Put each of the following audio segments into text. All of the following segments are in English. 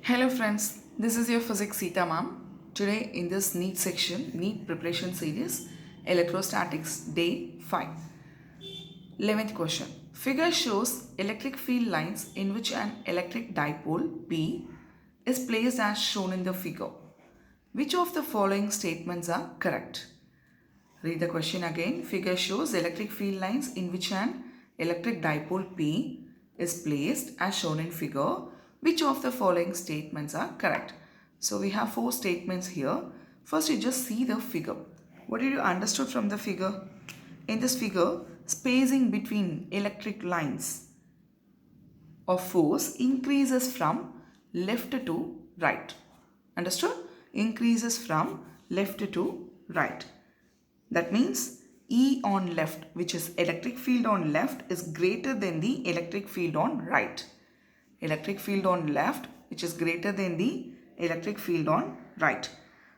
Hello friends, this is your physics Sita ma'am. Today in this NEET section, NEET preparation series, electrostatics day 5. 11th question. Figure shows electric field lines in which an electric dipole P is placed as shown in the figure. Which of the following statements are correct? Read the question again. Figure shows electric field lines in which an electric dipole P is placed as shown in figure. Which of the following statements are correct? So we have four statements here. First you just see the figure. What did you understood from the figure? In this figure, spacing between electric lines of force increases from left to right. Understood? Increases from left to right. That means E on left, which is electric field on left, is greater than the electric field on right. Electric field on left, which is greater than the electric field on right.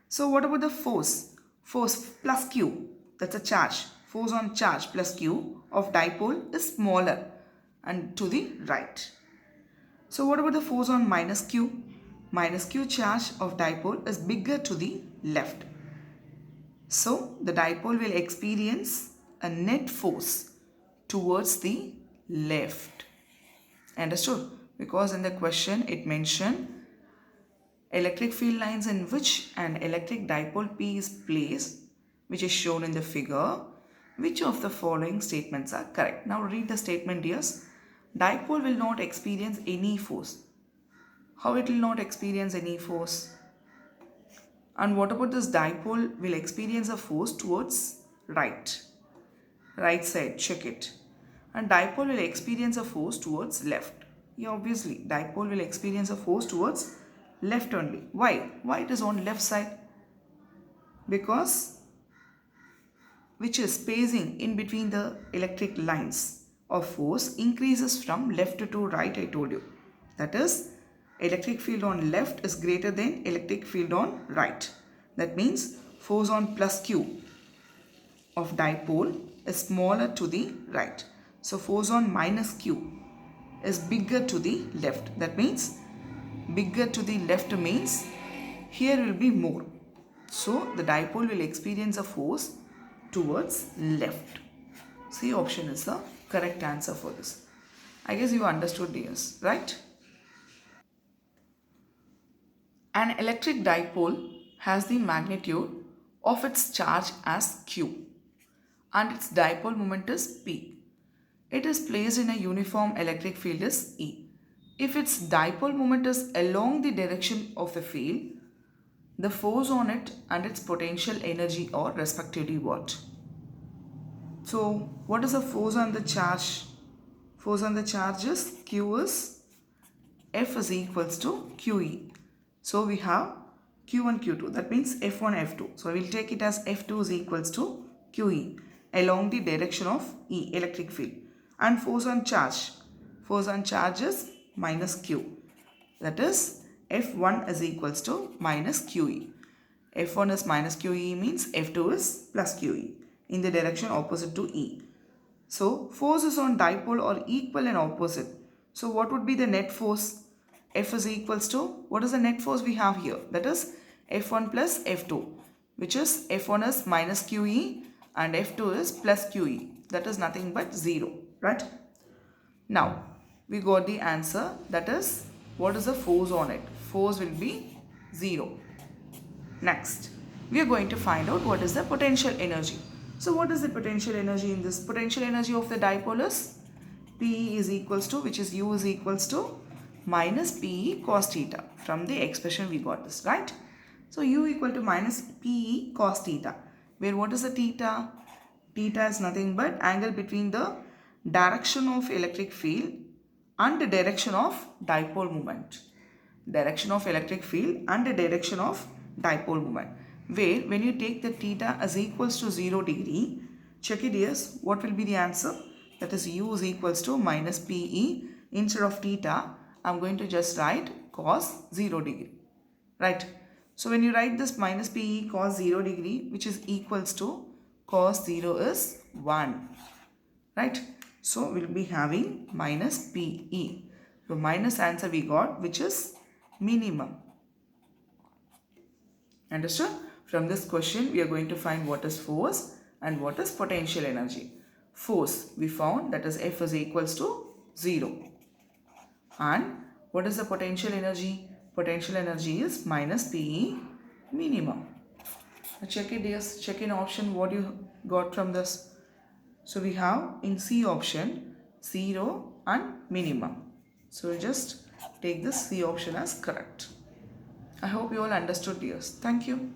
So what about the force? Force plus Q, that's a charge. Force on charge plus Q of dipole is smaller and to the right. So what about the force on minus Q? Minus Q charge of dipole is bigger to the left. So the dipole will experience a net force towards the left. Understood? Because in the question it mentioned electric field lines in which an electric dipole P is placed, which is shown in the figure. Which of the following statements are correct? Now read the statement, dears. Dipole will not experience any force. How it will not experience any force? And what about this dipole will experience a force towards right? Right side, check it. And dipole will experience a force towards left. Yeah, obviously, dipole will experience a force towards left only. Why? Why it is on left side? Because which is spacing in between the electric lines of force increases from left to right, I told you. That is, electric field on left is greater than electric field on right. That means force on plus Q of dipole is smaller to the right. So force on minus Q is bigger to the left. That means bigger to the left means here will be more. So the dipole will experience a force towards left. C option is the correct answer for this. I guess you understood this, right? An electric dipole has the magnitude of its charge as Q and its dipole moment is P. It is placed in a uniform electric field is E. If its dipole moment is along the direction of the field, the force on it and its potential energy are respectively what? So, what is the force on the charge? Force on the charge is Q is F is equals to QE. So, we have Q1, Q2. That means F1, F2. So, we will take it as F2 is equals to QE along the direction of E, electric field. And force on charge. Force on charge is minus Q. That is F1 is equals to minus QE. F1 is minus QE means F2 is plus QE in the direction opposite to E. So forces on dipole are equal and opposite. So what would be the net force? F is equals to, what is the net force we have here? That is F1 plus F2, which is F1 is minus QE and F2 is plus QE. That is nothing but 0, right? Now we got the answer, that is what is the force on it? Force will be 0. Next, we are going to find out what is the potential energy. So what is the potential energy in this? Potential energy of the dipole is P is equals to, which is U is equals to minus PE cos theta. From the expression we got this, right? So U equal to minus PE cos theta. Where what is the theta? Theta is nothing but angle between the direction of electric field and the direction of dipole moment. Direction of electric field and the direction of dipole moment. Where when you take the theta as equals to 0 degree, check it, yes, what will be the answer? That is U is equals to minus PE. Instead of theta, I am going to just write cos 0 degree. Right. So when you write this minus PE cos 0 degree, which is equals to cos 0 is 1. Right. So we'll be having minus PE. So minus answer we got, which is minimum. Understood? From this question, we are going to find what is force and what is potential energy. Force, we found that is F is equals to 0. And what is the potential energy? Potential energy is minus PE minimum. Now check it, yes, check in option what you got from this. So we have in C option 0 and minimum. So we'll just take this C option as correct. I hope you all understood, dears. Thank you.